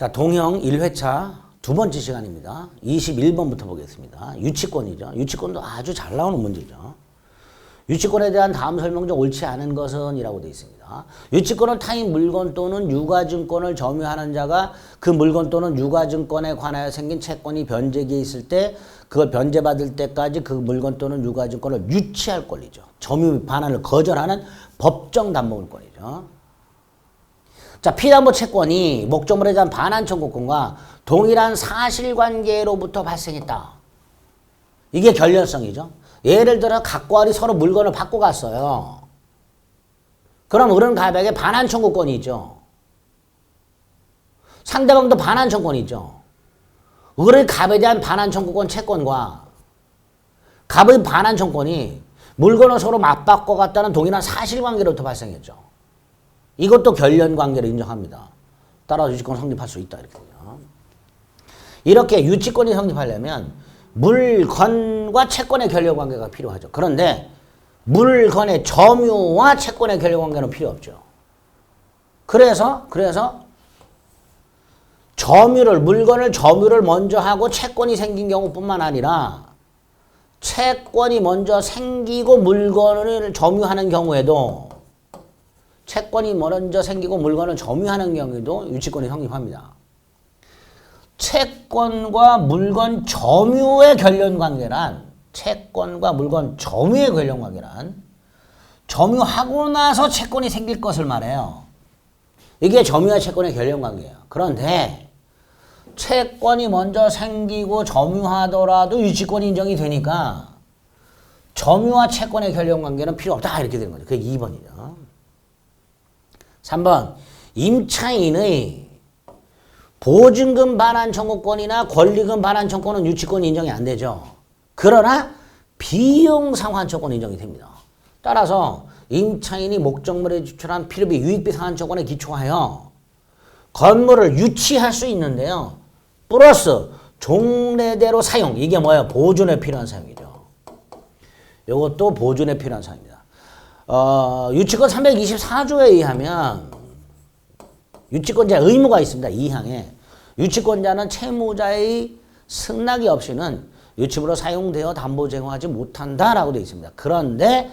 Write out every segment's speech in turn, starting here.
자, 동형 1회차 두 번째 시간입니다. 21번부터 보겠습니다. 유치권이죠. 유치권도 아주 잘 나오는 문제죠. 유치권에 대한 다음 설명 중 옳지 않은 것은 이라고 되어 있습니다. 유치권은 타인 물건 또는 유가증권을 점유하는 자가 그 물건 또는 유가증권에 관하여 생긴 채권이 변제기에 있을 때 그걸 변제받을 때까지 그 물건 또는 유가증권을 유치할 권리죠. 점유 반환을 거절하는 법정 담보물권이죠. 자, 피담보 채권이 목적물에 대한 반환 청구권과 동일한 사실관계로부터 발생했다. 이게 결렬성이죠. 예를 들어 각과 을이 서로 물건을 받고 갔어요. 그럼 을은 갑에게 반환 청구권이 있죠. 상대방도 반환 청구권이 있죠. 을의 갑에 대한 반환 청구권 채권과 갑의 반환 청구권이 물건을 서로 맞바꿔 갔다는 동일한 사실관계로부터 발생했죠. 이것도 결연관계를 인정합니다. 따라서 유치권 성립할 수 있다. 이렇게 유치권이 성립하려면 물건과 채권의 결연관계가 필요하죠. 그런데 물건의 점유와 채권의 결연관계는 필요 없죠. 그래서 물건을 점유를 먼저 하고 채권이 생긴 경우뿐만 아니라 채권이 먼저 생기고 물건을 점유하는 경우에도 채권이 먼저 생기고 물건을 점유하는 경우에도 유치권이 성립합니다. 채권과 물건 점유의 결연관계란 점유하고 나서 채권이 생길 것을 말해요. 이게 점유와 채권의 결연관계예요. 그런데 채권이 먼저 생기고 점유하더라도 유치권이 인정이 되니까 점유와 채권의 결연관계는 필요 없다. 이렇게 되는 거죠. 그게 2번이죠. 3번, 임차인의 보증금 반환 청구권이나 권리금 반환 청구권은 유치권 인정이 안 되죠. 그러나 비용 상환 청구권 인정이 됩니다. 따라서 임차인이 목적물에 지출한 필요비 유익비 상환 청구권에 기초하여 건물을 유치할 수 있는데요. 플러스 종래대로 사용, 이게 뭐예요? 보존에 필요한 사용이죠. 이것도 보존에 필요한 사용입니다. 유치권 324조에 의하면 유치권자의 의무가 있습니다. 2항에 유치권자는 채무자의 승낙이 없이는 유치물로 사용되어 담보 제공하지 못한다라고 되어 있습니다. 그런데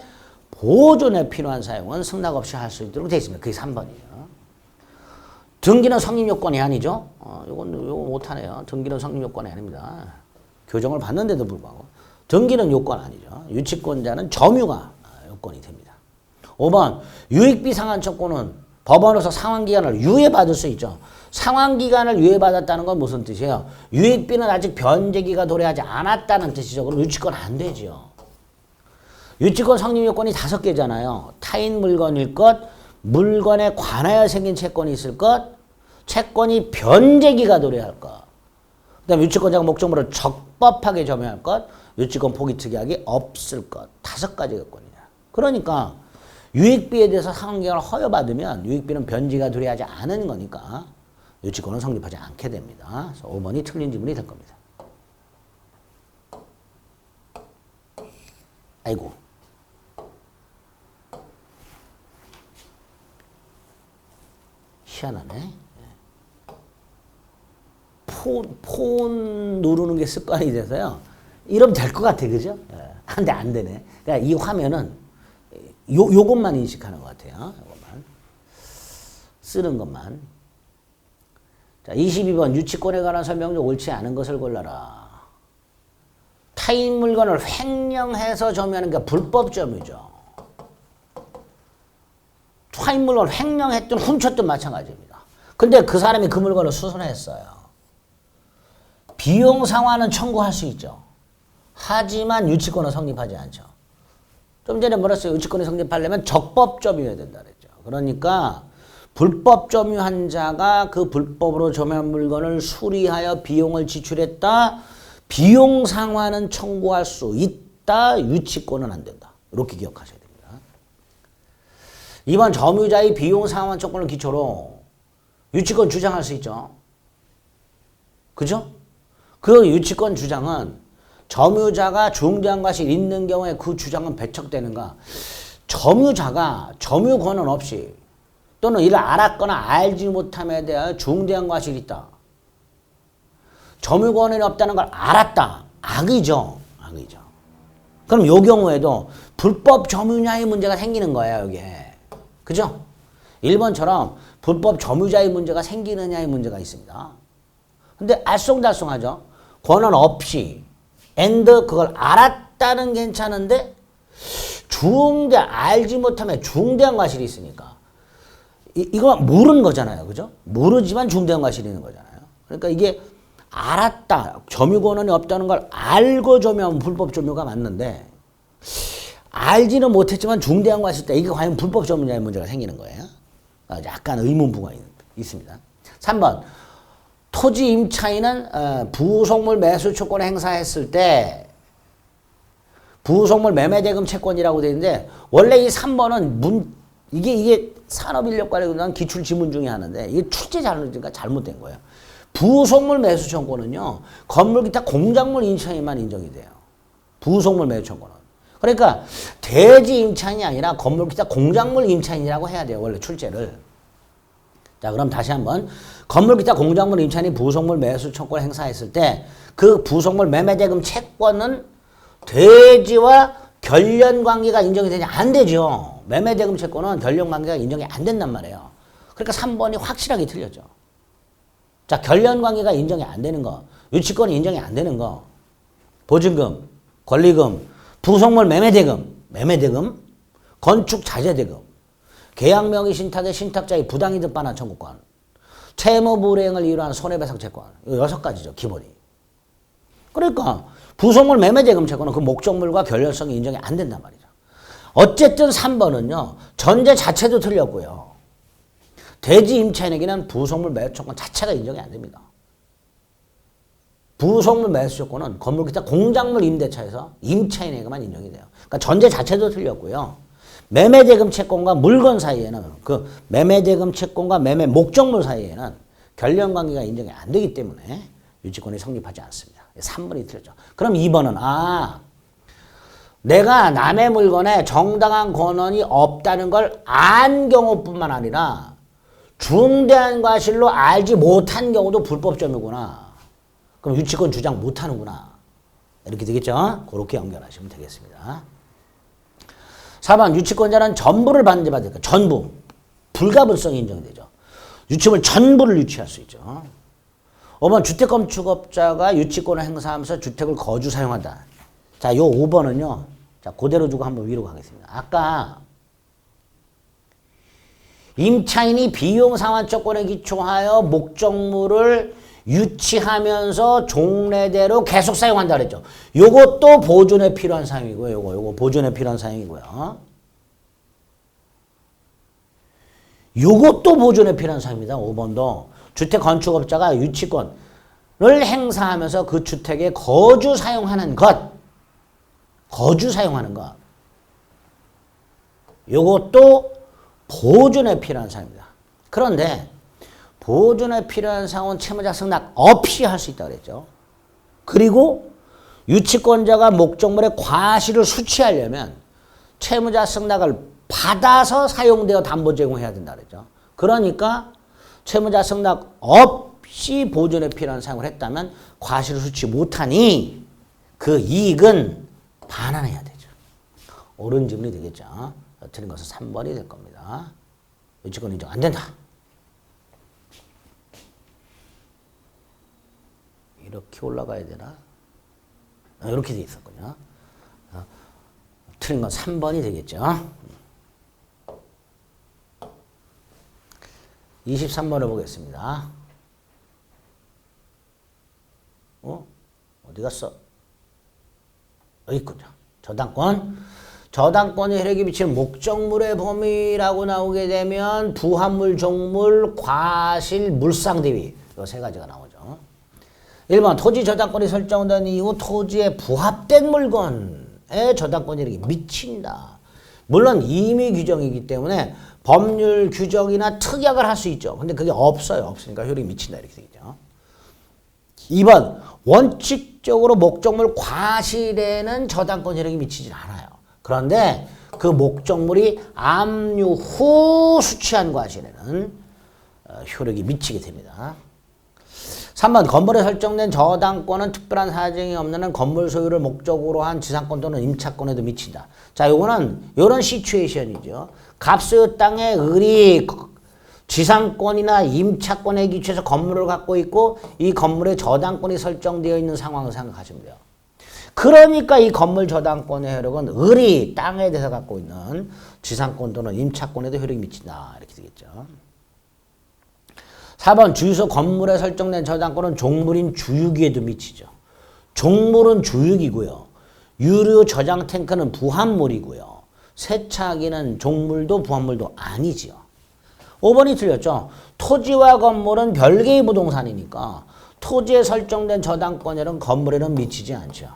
보존에 필요한 사용은 승낙 없이 할 수 있도록 되어 있습니다. 그게 3번이에요. 등기는 성립요건이 아니죠. 요거 못하네요. 등기는 성립요건이 아닙니다. 교정을 받는데도 불구하고 등기는 요건 아니죠. 유치권자는 점유가 요건이 됩니다. 5번, 유익비 상환 청구는 법원으로서 상환기간을 유예받을 수 있죠. 상환기간을 유예받았다는 건 무슨 뜻이에요? 유익비는 아직 변제기가 도래하지 않았다는 뜻이죠. 그럼 유치권 안 되죠. 유치권 성립 요건이 5개잖아요. 타인 물건일 것, 물건에 관하여 생긴 채권이 있을 것, 채권이 변제기가 도래할 것, 그 다음에 유치권자가 목적물을 적법하게 점유할 것, 유치권 포기 특약이 없을 것. 5가지 요건이야. 그러니까 유익비에 대해서 상환기간을 허여받으면 유익비는 변제가 도래하지 않은 거니까 유치권은 성립하지 않게 됩니다. 그래서 5번이 틀린 지문이 될 겁니다. 아이고. 희한하네. 폰 누르는 게 습관이 돼서요. 이러면 될 것 같아. 그죠? 근데 안 되네. 그러니까 이 화면은 요것만 인식하는 것 같아요. 요것만. 쓰는 것만. 자, 22번. 유치권에 관한 설명 중 옳지 않은 것을 골라라. 타인 물건을 횡령해서 점유하는 게 불법 점유죠. 타인 물건을 횡령했든 훔쳤든 마찬가지입니다. 근데 그 사람이 그 물건을 수선했어요. 비용 상환은 청구할 수 있죠. 하지만 유치권은 성립하지 않죠. 좀 전에 뭐랬어요? 유치권이 성립하려면 적법 점유해야 된다 그랬죠. 그러니까 불법 점유한 자가 그 불법으로 점유한 물건을 수리하여 비용을 지출했다. 비용 상환은 청구할 수 있다. 유치권은 안 된다. 이렇게 기억하셔야 됩니다. 2번, 점유자의 비용 상환 조건을 기초로 유치권 주장할 수 있죠. 그죠? 그 유치권 주장은 점유자가 중대한 과실이 있는 경우에 그 주장은 배척되는가? 점유자가 점유 권한 없이 또는 이를 알았거나 알지 못함에 대하여 중대한 과실이 있다. 점유 권한이 없다는 걸 알았다. 악이죠. 악이죠. 그럼 요 경우에도 불법 점유냐의 문제가 생기는 거예요, 여기에. 그죠? 1번처럼 불법 점유자의 문제가 생기느냐의 문제가 있습니다. 근데 알쏭달쏭하죠. 권한 없이 and 그걸 알았다는 괜찮은데 중대 알지 못하면 중대한 과실이 있으니까 이거 모르는 거잖아요. 그죠? 모르지만 중대한 과실이 있는 거잖아요. 그러니까 이게 알았다. 점유 권한이 없다는 걸 알고 점유하면 불법 점유가 맞는데 알지는 못했지만 중대한 과실 때 이게 과연 불법 점유냐의 문제가 생기는 거예요. 약간 의문부가 있습니다. 3번 토지 임차인은 부속물 매수 채권을 행사했을 때 부속물 매매대금 채권이라고 되어 있는데 원래 이 3번은 이게 산업인력관리에 대한 기출지문 중에 하나인데 이게 출제 잘못이니까 잘못된 거예요. 부속물 매수 채권은요. 건물 기타 공작물 임차인만 인정이 돼요. 부속물 매수 채권은. 그러니까 대지 임차인이 아니라 건물 기타 공작물 임차인이라고 해야 돼요. 원래 출제를. 자, 그럼 다시 한번 건물 기타 공작물 임차인이 부속물 매수 채권을 행사했을 때 그 부속물 매매대금 채권은 대지와 결련관계가 인정이 되냐? 안 되죠. 매매대금 채권은 결련관계가 인정이 안 된단 말이에요. 그러니까 3번이 확실하게 틀렸죠. 자, 결련관계가 인정이 안 되는 거, 유치권이 인정이 안 되는 거, 보증금, 권리금, 부속물 매매대금, 건축자재대금, 계약명의 신탁의 신탁자의 부당이득 반환 청구권, 채무 불이행을 이유로 한 손해배상 채권. 이 6가지죠, 기본이. 그러니까 부속물 매매대금 채권은 그 목적물과 결렬성이 인정이 안 된단 말이죠. 어쨌든 3번은요. 전제 자체도 틀렸고요. 대지 임차인에게는 부속물 매수 채권 자체가 인정이 안 됩니다. 부속물 매수 채권은 건물 기타 공작물 임대차에서 임차인에게만 인정이 돼요. 그러니까 전제 자체도 틀렸고요. 매매대금 채권과 물건 사이에는 그 매매대금 채권과 매매 목적물 사이에는 결련관계가 인정이 안 되기 때문에 유치권이 성립하지 않습니다. 3번이 틀렸죠. 그럼 2번은 내가 남의 물건에 정당한 권한이 없다는 걸 안 경우뿐만 아니라 중대한 과실로 알지 못한 경우도 불법점이구나. 그럼 유치권 주장 못하는구나. 이렇게 되겠죠? 그렇게 연결하시면 되겠습니다. 4번 유치권자는 전부를 반대받으니까 전부. 불가분성이 인정되죠. 유치물 전부를 유치할 수 있죠. 5번 주택건축업자가 유치권을 행사하면서 주택을 거주 사용한다. 자, 요 5번은요. 자, 그대로 두고 한번 위로 가겠습니다. 아까 임차인이 비용상환조건에 기초하여 목적물을 유치하면서 종래대로 계속 사용한다 그랬죠. 요것도 보존에 필요한 사용이고요. 요거 보존에 필요한 사용이고요. 요것도 보존에 필요한 사용입니다. 5번도 주택 건축업자가 유치권을 행사하면서 그 주택에 거주 사용하는 것. 요것도 보존에 필요한 사용입니다. 그런데 보존에 필요한 사용은 채무자 승낙 없이 할 수 있다고 그랬죠. 그리고 유치권자가 목적물의 과실을 수취하려면 채무자 승낙을 받아서 사용되어 담보 제공해야 된다 그랬죠. 그러니까 채무자 승낙 없이 보존에 필요한 사용을 했다면 과실을 수취 못하니 그 이익은 반환해야 되죠. 옳은 질문이 되겠죠. 틀린 것은 3번이 될 겁니다. 유치권 인정 안 된다. 이렇게 올라가야 되나? 이렇게 돼 있었군요. 틀린 건 3번이 되겠죠. 23번을 보겠습니다. 어디 갔어? 여기 있군요. 저당권이 혜력이 미치는 목적물의 범위라고 나오게 되면 부합물, 종물, 과실, 물상 대위 이 세 가지가 나오죠. 1번 토지 저당권이 설정된 이후 토지에 부합된 물건에 저당권 혜력이 미친다. 물론 임의 규정이기 때문에 법률 규정이나 특약을 할 수 있죠. 근데 그게 없으니까 효력이 미친다 이렇게 되겠죠. 2번 원칙적으로 목적물 과실에는 저당권 혜력이 미치질 않아요. 그런데 그 목적물이 압류 후 수취한 과실에는 효력이 미치게 됩니다. 3번 건물에 설정된 저당권은 특별한 사정이 없는 한 건물 소유를 목적으로 한 지상권 또는 임차권에도 미친다. 자, 요거는 요런 시츄에이션이죠. 갑소유 땅에 을이 지상권이나 임차권에 기초해서 건물을 갖고 있고 이 건물에 저당권이 설정되어 있는 상황을 생각하시면 돼요. 그러니까 이 건물 저당권의 효력은 을이 땅에 대해서 갖고 있는 지상권 또는 임차권에도 효력이 미친다. 이렇게 되겠죠. 4번 주유소 건물에 설정된 저당권은 종물인 주유기에도 미치죠. 종물은 주유기고요. 유류 저장 탱크는 부합물이고요. 세차기는 종물도 부합물도 아니지요. 5번이 틀렸죠. 토지와 건물은 별개의 부동산이니까 토지에 설정된 저당권에는 건물에는 미치지 않죠.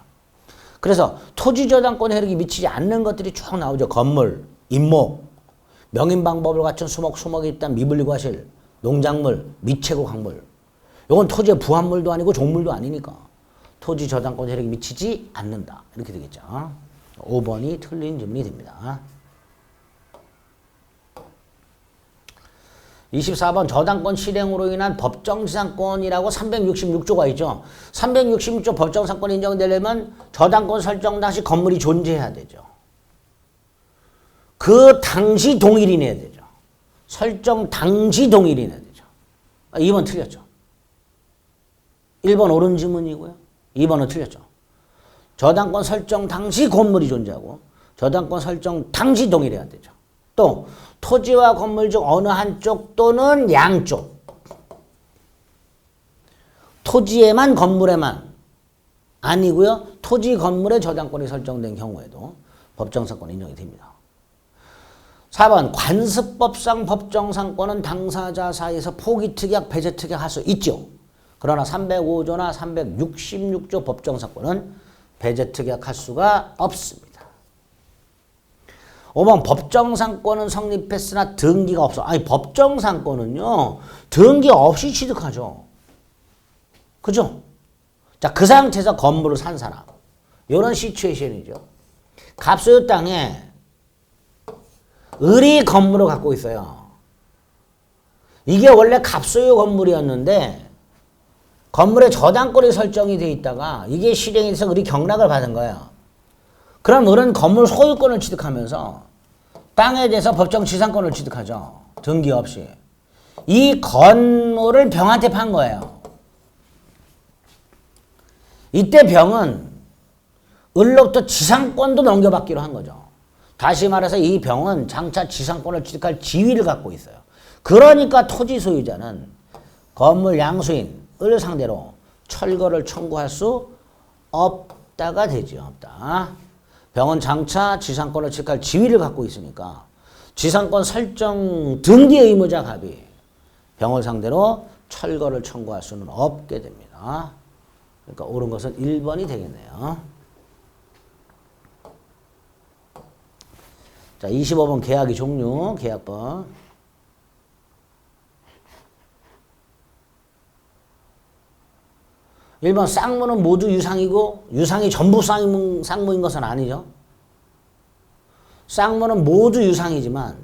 그래서 토지 저당권 혜택이 미치지 않는 것들이 쭉 나오죠. 건물, 임목, 명인방법을 갖춘 수목이 있단 미분리과실, 농작물, 미채고 강물. 이건 토지의 부합물도 아니고 종물도 아니니까 토지 저당권 혜택이 미치지 않는다. 이렇게 되겠죠. 5번이 틀린 질문이 됩니다. 24번 저당권 실행으로 인한 법정지상권이라고 366조가 있죠. 366조 법정지상권 인정되려면 저당권 설정 당시 건물이 존재해야 되죠. 그 당시 동일인해야 되죠. 설정 당시 동일인해야 되죠. 2번 틀렸죠. 1번 옳은 지문이고요. 2번은 틀렸죠. 저당권 설정 당시 건물이 존재하고 저당권 설정 당시 동일해야 되죠. 또 토지와 건물 중 어느 한쪽 또는 양쪽 토지에만 건물에만 아니고요. 토지 건물에 저당권이 설정된 경우에도 법정상권 인정이 됩니다. 4번 관습법상 법정상권은 당사자 사이에서 포기특약, 배제특약 할 수 있죠. 그러나 305조나 366조 법정상권은 배제특약 할 수가 없습니다. 5번 법정상권은 성립했으나 등기가 없어. 아니 법정상권은요. 등기 없이 취득하죠. 그죠? 자, 그 상태에서 건물을 산 사람. 이런 시츄에이션이죠. 갑소유 땅에 을이 건물을 갖고 있어요. 이게 원래 갑소유 건물이었는데 건물에 저당권이 설정이 돼 있다가 이게 실행이 돼서 을이 경락을 받은 거예요. 그럼 을은 건물 소유권을 취득하면서 땅에 대해서 법정 지상권을 취득하죠. 등기 없이. 이 건물을 병한테 판 거예요. 이때 병은 을로부터 지상권도 넘겨받기로 한 거죠. 다시 말해서 이 병은 장차 지상권을 취득할 지위를 갖고 있어요. 그러니까 토지 소유자는 건물 양수인 을 상대로 철거를 청구할 수 없다가 되죠. 없다. 병은 장차 지상권을 취득할 지위를 갖고 있으니까 지상권 설정 등기 의무자 갑이 병을 상대로 철거를 청구할 수는 없게 됩니다. 그러니까 옳은 것은 1번이 되겠네요. 자, 25번 계약의 종류, 계약번. 1번 쌍무는 모두 유상이고 유상이 전부 쌍무인 것은 아니죠. 쌍무는 모두 유상이지만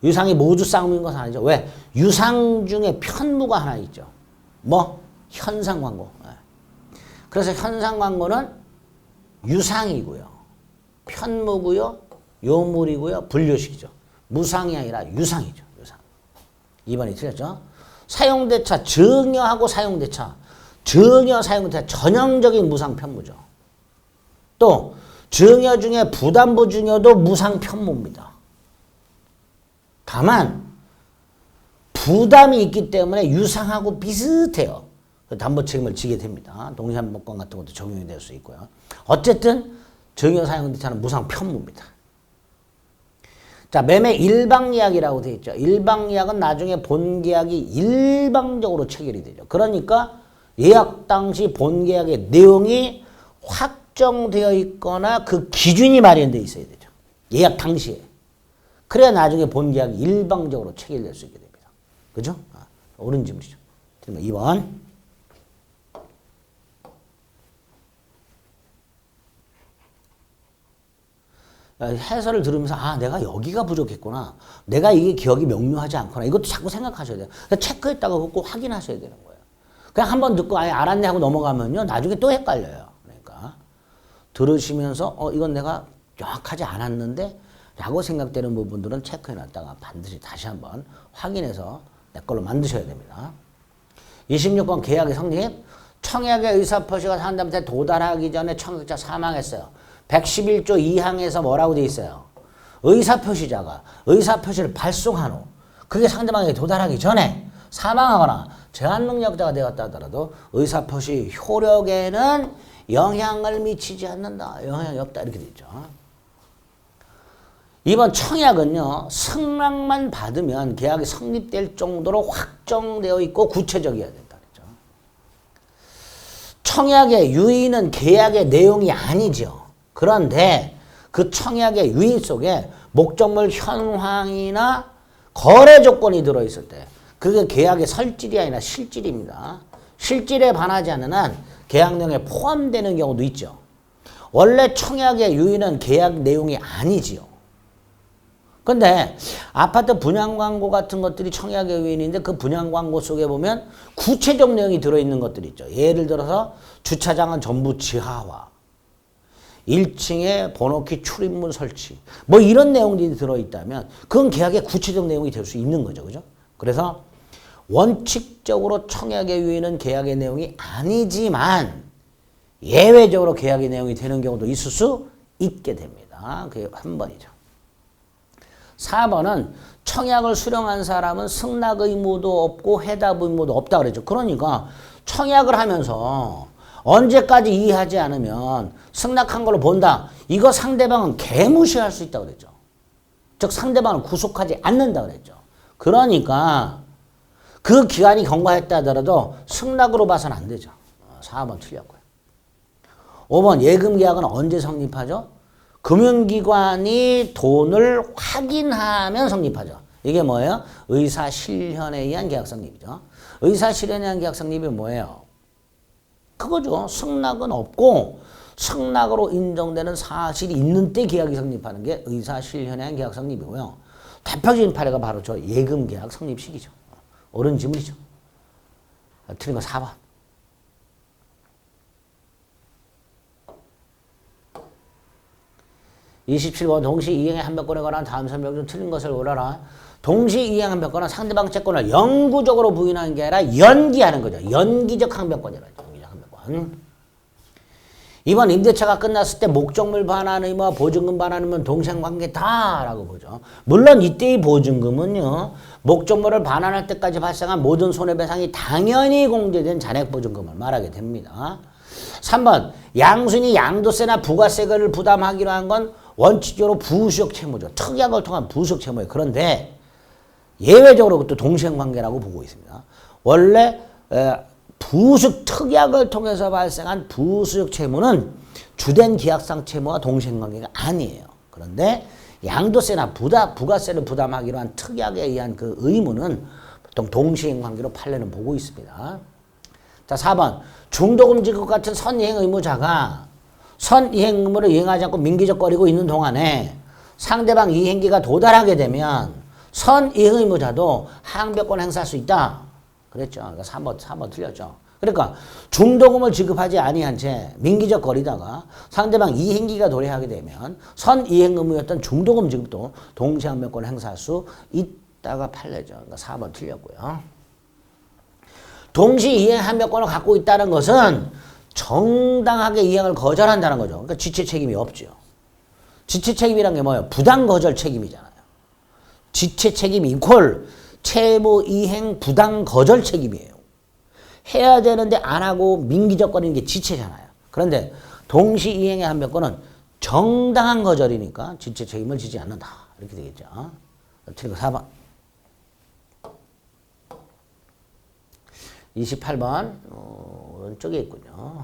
유상이 모두 쌍무인 것은 아니죠. 왜? 유상 중에 편무가 하나 있죠. 뭐? 현상광고. 그래서 현상광고는 유상이고요. 편무고요. 요물이고요. 분류식이죠. 무상이 아니라 유상이죠. 유상. 2번이 틀렸죠. 사용대차, 증여하고 사용대차. 증여, 사용대차 전형적인 무상편무죠. 또 증여 중에 부담부 증여도 무상편무입니다. 다만 부담이 있기 때문에 유상하고 비슷해요. 담보 책임을 지게 됩니다. 동시한복권 같은 것도 적용이 될 수 있고요. 어쨌든 증여, 사용대차는 무상편무입니다. 자, 매매 일방계약이라고 되어 있죠. 일방계약은 나중에 본계약이 일방적으로 체결이 되죠. 그러니까 예약 당시 본계약의 내용이 확정되어 있거나 그 기준이 마련되어 있어야 되죠. 예약 당시에. 그래야 나중에 본계약이 일방적으로 체결될 수 있게 됩니다. 그죠? 옳은 질문이죠. 2번. 해설을 들으면서 내가 여기가 부족했구나. 내가 이게 기억이 명료하지 않구나. 이것도 자꾸 생각하셔야 돼요. 체크했다가 꼭 확인하셔야 되는 거예요. 그냥 한 번 듣고 아예 알았네 하고 넘어가면요. 나중에 또 헷갈려요. 그러니까 들으시면서 이건 내가 정확하지 않았는데 라고 생각되는 부분들은 체크해놨다가 반드시 다시 한번 확인해서 내 걸로 만드셔야 됩니다. 26번 계약의 성립. 청약의 의사표시가 상담때 도달하기 전에 청약자 사망했어요. 111조 2항에서 뭐라고 돼 있어요? 의사표시자가 의사표시를 발송한 후 그게 상대방에게 도달하기 전에 사망하거나 제한능력자가 되었다 하더라도 의사표시 효력에는 영향을 미치지 않는다. 영향이 없다. 이렇게 돼 있죠. 이번 청약은요. 승낙만 받으면 계약이 성립될 정도로 확정되어 있고 구체적이어야 된다. 그랬죠. 청약의 유의는 계약의 내용이 아니죠. 그런데 그 청약의 유의 속에 목적물 현황이나 거래 조건이 들어있을 때 그게 계약의 설질이 아니라 실질입니다. 실질에 반하지 않는 한 계약 내용에 포함되는 경우도 있죠. 원래 청약의 유의는 계약 내용이 아니지요. 근데 아파트 분양 광고 같은 것들이 청약의 유인인데 그 분양 광고 속에 보면 구체적 내용이 들어있는 것들이 있죠. 예를 들어서 주차장은 전부 지하화, 1층에 번호키 출입문 설치, 뭐 이런 내용들이 들어있다면 그건 계약의 구체적 내용이 될 수 있는 거죠. 그죠? 그래서 원칙적으로 청약의 유인은 계약의 내용이 아니지만 예외적으로 계약의 내용이 되는 경우도 있을 수 있게 됩니다. 그게 한 번이죠. 4번은 청약을 수령한 사람은 승낙 의무도 없고 해답 의무도 없다 그랬죠. 그러니까 청약을 하면서 언제까지 이해하지 않으면 승낙한 걸로 본다. 이거 상대방은 개무시할 수 있다고 그랬죠. 즉 상대방을 구속하지 않는다 그랬죠. 그러니까 그 기간이 경과했다 하더라도 승낙으로 봐서는 안 되죠. 4번 틀렸고요. 5번 예금 계약은 언제 성립하죠? 금융기관이 돈을 확인하면 성립하죠. 이게 뭐예요? 의사실현에 의한 계약 성립이죠. 의사실현에 의한 계약 성립이 뭐예요? 그거죠. 승낙은 없고 승낙으로 인정되는 사실이 있는 때 계약이 성립하는 게 의사실현에 의한 계약 성립이고요. 대표적인 파례가 바로 저 예금 계약 성립 시기죠. 옳은 지문이죠. 틀린 거 4번. 27번 동시이행의 한 몇 건에 관한 다음 설명 중 틀린 것을 고르라. 동시이행 한 몇 건은 상대방 채권을 영구적으로 부인하는 게 아니라 연기하는 거죠. 연기적 항변권이라죠. 연기적 항변권. 이번 임대차가 끝났을 때 목적물 반환 의무와 보증금 반환 의무는 동생관계다라고 보죠. 물론 이때의 보증금은요. 목적물을 반환할 때까지 발생한 모든 손해배상이 당연히 공제된 잔액보증금을 말하게 됩니다. 3번 양순이 양도세나 부가세를 부담하기로 한 건 원칙적으로 부수역 채무죠. 특약을 통한 부수역 채무예요. 그런데 예외적으로 그것도 동생관계라고 보고 있습니다. 원래 부수역 특약을 통해서 발생한 부수역 채무는 주된 기약상 채무와 동생관계가 아니에요. 그런데 양도세나 부가세를 부담하기로 한 특약에 의한 그 의무는 보통 동시행관계로 판례는 보고 있습니다. 자, 4번 중도금 지급 같은 선이행 의무자가 선이행 의무를 이행하지 않고 민기적거리고 있는 동안에 상대방 이행기가 도달하게 되면 선이행 의무자도 항변권 행사할 수 있다. 그랬죠. 그러니까 3번 틀렸죠. 그러니까 중도금을 지급하지 아니한 채 민기적거리다가 상대방 이행기가 도래하게 되면 선이행 의무였던 중도금 지급도 동시에 항변권 행사할 수 있다가 판례죠. 그러니까 4번 틀렸고요. 동시 이행 항변권을 갖고 있다는 것은 정당하게 이행을 거절한다는 거죠. 그러니까 지체 책임이 없죠. 지체 책임이란 게 뭐예요? 부당 거절 책임이잖아요. 지체 책임 이퀄 채무 이행 부당 거절 책임이에요. 해야 되는데 안 하고 민기적거리는 게 지체잖아요. 그런데 동시 이행의 항변권은 정당한 거절이니까 지체 책임을 지지 않는다. 이렇게 되겠죠. 틀린 거 4번. 28번 오른쪽에 있군요.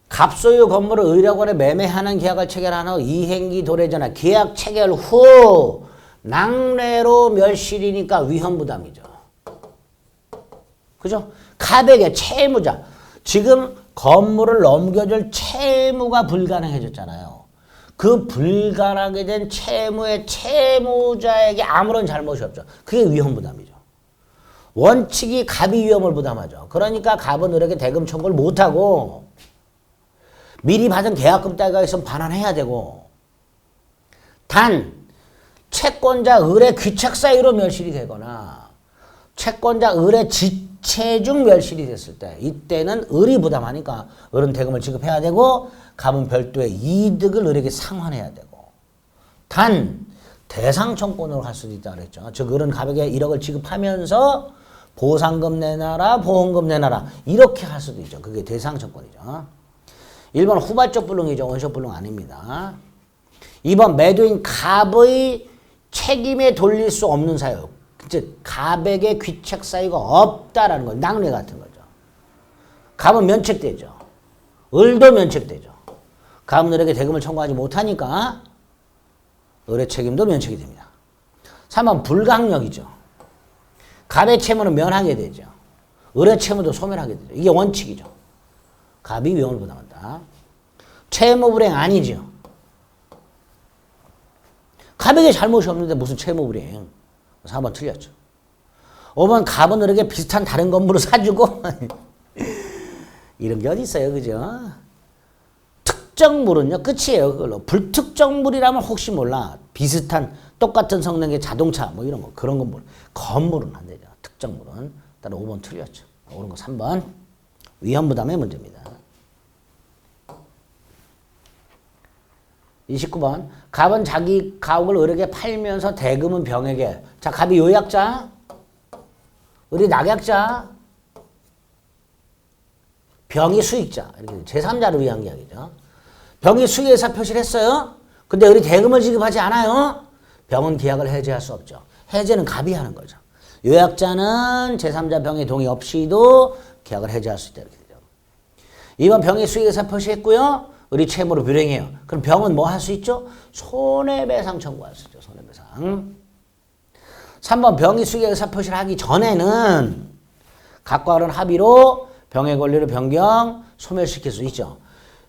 갑소유 건물을 의료권에 매매하는 계약을 체결한 후 이행기 도래 전에 계약 체결 후 낙례로 멸실이니까 위험부담이죠. 그죠? 가백의 채무자. 지금 건물을 넘겨줄 채무가 불가능해졌잖아요. 그 불가능하게 된 채무의 채무자에게 아무런 잘못이 없죠. 그게 위험부담이죠. 원칙이 갑이 위험을 부담하죠. 그러니까 갑은 을에게 대금 청구를 못하고 미리 받은 계약금 따위가 있으면 반환해야 되고 단 채권자 을의 귀책 사유로 멸실이 되거나 채권자 을의 지체 중 멸실이 됐을 때 이때는 을이 부담하니까 을은 대금을 지급해야 되고 갑은 별도의 이득을 을에게 상환해야 되고 단 대상 청구권으로 갈 수도 있다 그랬죠. 즉 을은 갑에게 1억을 지급하면서 보상금 내놔라 보험금 내놔라 이렇게 할 수도 있죠. 그게 대상 청구권이죠. 1번 후발적 불능이죠. 원시적 불능 아닙니다. 2번 매도인 갑의 책임에 돌릴 수 없는 사유. 즉 갑에게 귀책 사유가 없다라는 거. 낙뢰 같은 거죠. 갑은 면책되죠. 을도 면책되죠. 갑은 을에게 대금을 청구하지 못하니까 을의 책임도 면책이 됩니다. 3번 불강력이죠. 갑의 채무는 면하게 되죠. 을의 채무도 소멸하게 되죠. 이게 원칙이죠. 갑이 위험을 부담한다. 채무 불이행 아니죠. 갑에게 잘못이 없는데 무슨 채무 불이행. 4번 틀렸죠. 5번 갑은 을에게 비슷한 다른 건물을 사주고 이런 게 어디 있어요. 그죠? 특정물은요. 끝이에요. 그걸로. 불특정물이라면 혹시 몰라. 비슷한 똑같은 성능의 자동차 뭐 이런 거 그런 건물. 건물은 안 되죠. 특정물은. 따라 5번 틀렸죠. 옳은 거 3번. 위험부담의 문제입니다. 29번. 갑은 자기 가옥을 을에게 팔면서 대금은 병에게. 자, 갑이 요약자, 을이 낙약자, 병이 수익자. 이렇게 제3자를 위한 이야기죠. 병이 수의회사 표시를 했어요. 근데 을이 대금을 지급하지 않아요. 병은 계약을 해제할 수 없죠. 해제는 갑이 하는 거죠. 요약자는 제3자 병의 동의 없이도 계약을 해제할 수 있다. 이렇게 되죠. 2번 병이 수의회사 표시했고요. 을이 채무로 불이행해요. 그럼 병은 뭐 할 수 있죠? 손해배상 청구할 수 있죠. 손해배상. 3번 병이 수의회사 표시를 하기 전에는 갑과 을은 합의로 병의 권리를 변경, 소멸시킬 수 있죠.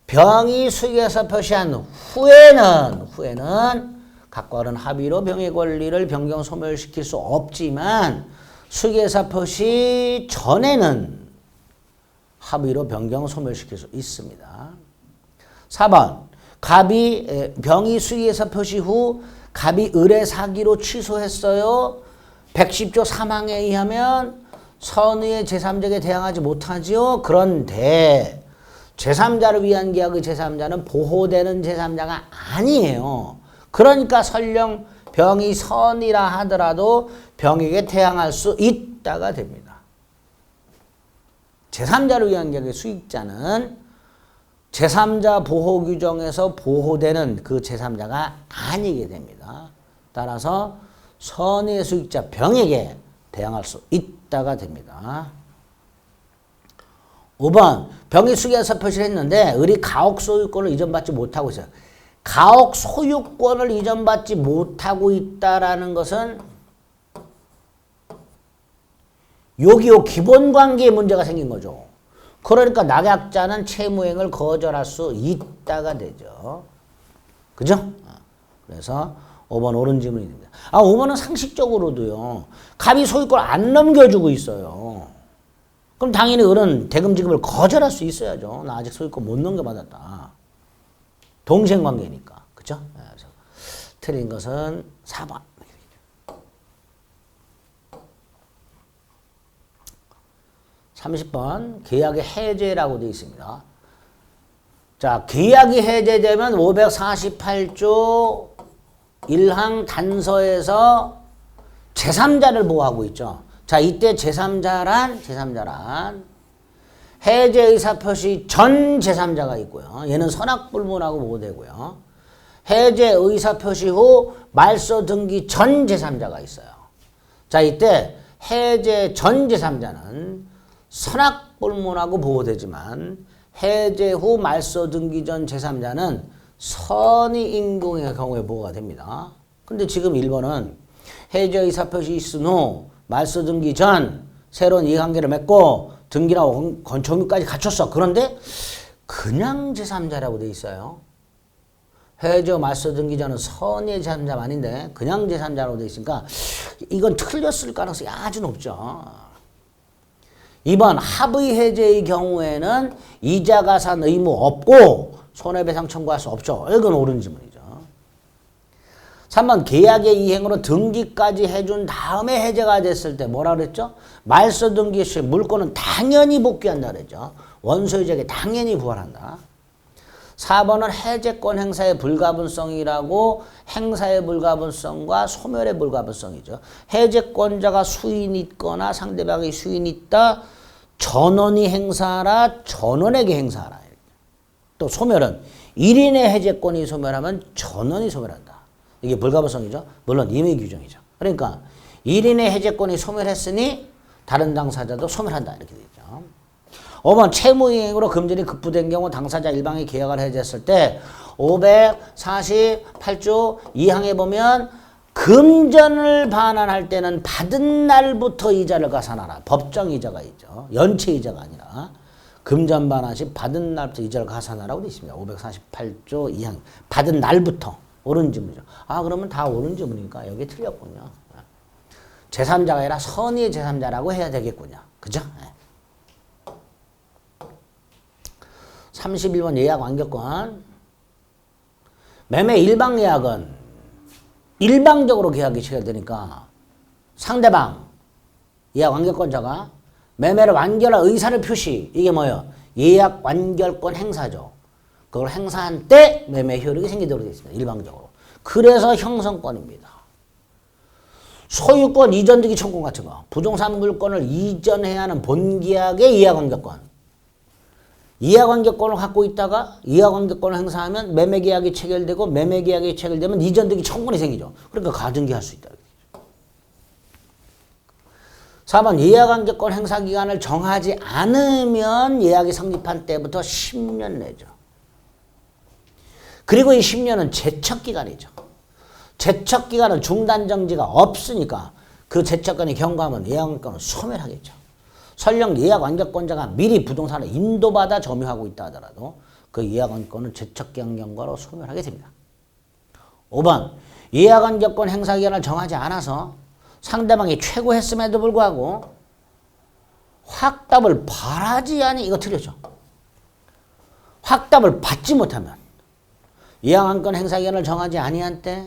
병이 수의회사 표시한 후에는 갑과 을은 합의로 병의 권리를 변경, 소멸시킬 수 없지만 수의회사 표시 전에는 합의로 변경, 소멸시킬 수 있습니다. 4번 병이 수의회사 표시 후 갑이 을의 사기로 취소했어요. 110조 3항에 의하면 선의의 제3자에게 대항하지 못하지요. 그런데 제3자를 위한 계약의 제3자는 보호되는 제3자가 아니에요. 그러니까 설령 병이 선이라 하더라도 병에게 대항할 수 있다가 됩니다. 제3자를 위한 계약의 수익자는 제3자 보호 규정에서 보호되는 그 제3자가 아니게 됩니다. 따라서 선의의 수익자 병에게 대항할 수 있다가 됩니다. 5번 병이 수의회사 표시를 했는데 을이 가옥 소유권을 이전받지 못하고 있어요. 가옥 소유권을 이전받지 못하고 있다라는 것은 여기 기본관계에 문제가 생긴 거죠. 그러니까 낙약자는 채무행을 거절할 수 있다가 되죠. 그죠? 그래서 5번 옳은 질문이 됩니다. 5번은 상식적으로도요. 갑이 소유권 안 넘겨주고 있어요. 그럼 당연히 을은 대금 지급을 거절할 수 있어야죠. 나 아직 소유권 못 넘겨받았다. 동생관계니까. 그죠? 그래서 틀린 것은 4번. 30번 계약의 해제라고 되어 있습니다. 자, 계약이 해제되면 548조 1항 단서에서 제3자를 보호하고 있죠. 자, 이때 제3자란 해제 의사 표시 전 제3자가 있고요. 얘는 선악불문하고 보호되고요. 해제 의사 표시 후 말소 등기 전 제3자가 있어요. 자, 이때 해제 전 제3자는 선악불문하고 보호되지만 해제 후 말소 등기 전 제3자는 선의 인공의 경우에 보호가 됩니다. 근데 지금 1번은 해제 의사 표시 있은 후 말소 등기 전 새로운 이해관계를 맺고 등기나 건축까지 갖췄어. 그런데 그냥 제3자라고 돼 있어요. 해제 말소 등기 전은 선의 제3자가 아닌데 그냥 제3자라고 돼 있으니까 이건 틀렸을 가능성이 아주 높죠. 2번 합의 해제의 경우에는 이자 가산 의무 없고 손해배상 청구할 수 없죠. 이건 옳은 지문이죠. 3번 계약의 이행으로 등기까지 해준 다음에 해제가 됐을 때 뭐라 그랬죠? 말소 등기 시 물권은 당연히 복귀한다 그랬죠. 원소유자에게 당연히 부활한다. 4번은 해제권 행사의 불가분성이라고 행사의 불가분성과 소멸의 불가분성이죠. 해제권자가 수인이 있거나 상대방이 수인이 있다. 전원이 행사하라. 전원에게 행사하라. 또 소멸은 1인의 해제권이 소멸하면 전원이 소멸한다. 이게 불가분성이죠. 물론 임의 규정이죠. 그러니까 1인의 해제권이 소멸했으니 다른 당사자도 소멸한다. 이렇게 되죠. 5번 채무이행으로 금전이 급부된 경우 당사자 일방이 계약을 해제했을 때 548조 2항에 보면 금전을 반환할 때는 받은 날부터 이자를 가산하라. 법정 이자가 있죠. 연체 이자가 아니라 금전 반환 시 받은 날부터 이자를 가산하라고 되어 있습니다. 548조 2항. 받은 날부터. 옳은 지문이죠. 아, 그러면 다 옳은 지문이니까 여기 틀렸군요. 제3자가 아니라 선의의 제3자라고 해야 되겠군요. 그죠? 31번 예약 완결권. 매매 일방 예약은 일방적으로 계약이 체결되니까 상대방 예약 완결권자가 매매를 완결할 의사를 표시. 이게 뭐예요? 예약 완결권 행사죠. 그걸 행사한 때 매매 효력이 생기도록 되어 있습니다. 일방적으로. 그래서 형성권입니다. 소유권 이전 등기 청구 같은 거. 부동산 물권을 이전해야 하는 본계약의 예약완결권. 예약완결권을 갖고 있다가 예약완결권을 행사하면 매매계약이 체결되고 매매계약이 체결되면 이전 등기 청구권이 생기죠. 그러니까 가등기할 수 있다. 4번 예약완결권 행사기간을 정하지 않으면 예약이 성립한 때부터 10년 내죠. 그리고 이 10년은 제척기간이죠. 제척기간은 중단정지가 없으니까 그 제척기간이 경과하면 예약완결권은 소멸하겠죠. 설령 예약완결권자가 미리 부동산을 인도받아 점유하고 있다 하더라도 그 예약완결권은 제척기간 경과로 소멸하게 됩니다. 5번 예약완결권 행사기간을 정하지 않아서 상대방이 최고했음에도 불구하고 확답을 바라지 아니 이거 틀렸죠. 확답을 받지 못하면 예약완권 행사기간을 정하지 아니한 때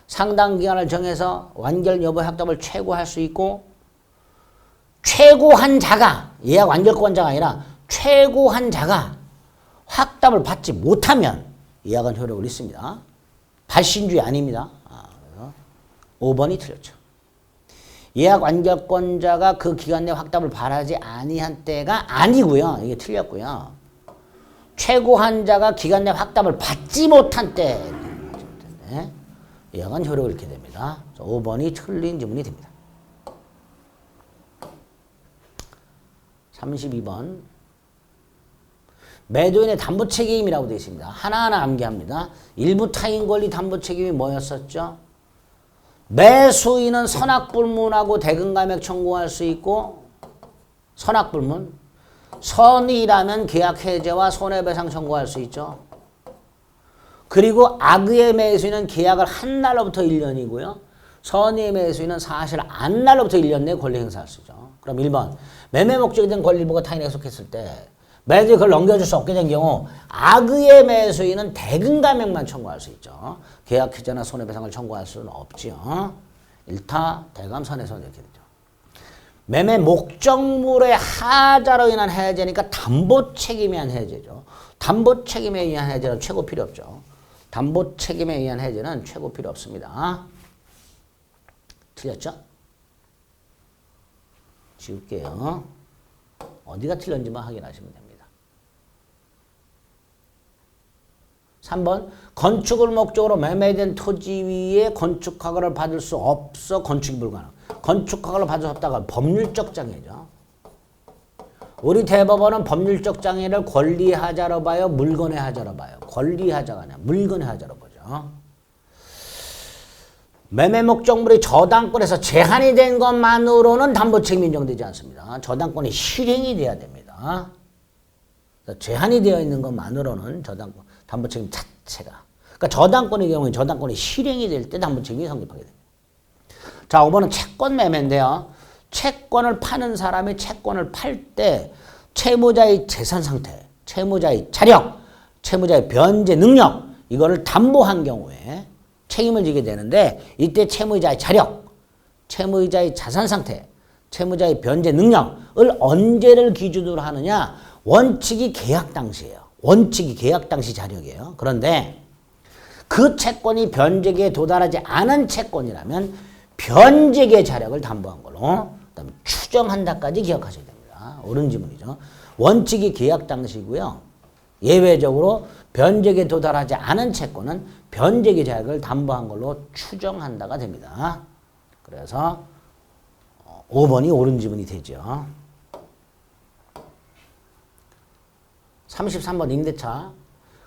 상당기간을 정해서 완결 여부의 확답을 최고할 수 있고 최고한 자가 예약완결권자가 아니라 최고한 자가 확답을 받지 못하면 예약은 효력을 잃습니다. 발신주의 아닙니다. 그래서 5번이 틀렸죠. 예약완결권자가 그 기간 내 확답을 바라지 아니한 때가 아니고요. 이게 틀렸고요. 최고한 자가 기간 내 확답을 받지 못한 때 예약은 효력을 잃게 됩니다. 5번이 틀린 지문이 됩니다. 32번 매도인의 담보책임이라고 되어 있습니다. 하나하나 암기합니다. 일부 타인 권리 담보책임이 뭐였었죠? 매수인은 선악불문하고 대금감액 청구할 수 있고 선악불문 선의라면 계약 해제와 손해배상 청구할 수 있죠. 그리고 악의의 매수인은 계약을 한 날로부터 1년이고요. 선의의 매수인은 사실 안 날로부터 1년 내에 권리 행사할 수 있죠. 그럼 1번 매매 목적이 된 권리일부가 타인에게 속했을 때 매도인이 그걸 넘겨줄 수 없게 된 경우 악의의 매수인은 대금감액만 청구할 수 있죠. 계약 해제나 손해배상을 청구할 수는 없죠. 일타 대감 선해손 이렇게 되죠. 매매 목적물의 하자로 인한 해제니까 담보책임에 의한 해제죠. 담보책임에 의한 해제는 최고 필요 없죠. 담보책임에 의한 해제는 최고 필요 없습니다. 틀렸죠? 지울게요. 어디가 틀렸는지만 확인하시면 됩니다. 3번 건축을 목적으로 매매된 토지 위에 건축허가를 받을 수 없어 건축이 불가능. 건축허가를 받을 수 없다가 법률적 장애죠. 우리 대법원은 법률적 장애를 권리하자로 봐요? 물건의 하자로 봐요? 권리하자가 아니라 물건의 하자로 보죠. 매매 목적물이 저당권에서 제한이 된 것만으로는 담보책임이 인정되지 않습니다. 저당권이 실행이 돼야 됩니다. 제한이 되어 있는 것만으로는 저당권, 담보책임 자체가. 그러니까 저당권의 경우에 저당권이 실행이 될 때 담보책임이 성립하게 됩니다. 자, 5번은 채권 매매인데요. 채권을 파는 사람이 채권을 팔 때 채무자의 재산 상태, 채무자의 자력, 채무자의 변제 능력 이거를 담보한 경우에 책임을 지게 되는데 이때 채무자의 자력, 채무자의 자산 상태, 채무자의 변제 능력을 언제를 기준으로 하느냐? 원칙이 계약 당시예요. 원칙이 계약 당시 자력이에요. 그런데 그 채권이 변제기에 도달하지 않은 채권이라면 변제기의 자력을 담보한 걸로 그다음에 추정한다까지 기억하셔야 됩니다. 옳은 지문이죠. 원칙이 계약 당시고요. 예외적으로 변제기에 도달하지 않은 채권은 변제기 자력을 담보한 걸로 추정한다가 됩니다. 그래서 5번이 옳은 지문이 되죠. 33번 임대차.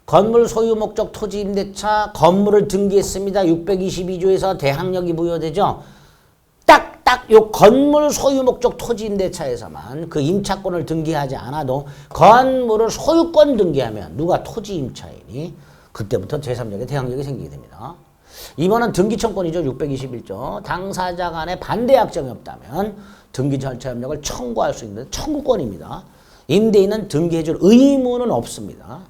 건물 소유 목적 토지 임대차 건물을 등기했습니다. 622조에서 대항력이 부여되죠. 딱 요 건물 소유 목적 토지 임대차에서만 그 임차권을 등기하지 않아도 건물을 소유권 등기하면 누가 토지 임차인이 그때부터 제3력의 대항력이 생기게 됩니다. 이번은 등기청권이죠. 621조. 당사자 간에 반대 약정이 없다면 등기 절차 협력을 청구할 수 있는 청구권입니다. 임대인은 등기해줄 의무는 없습니다.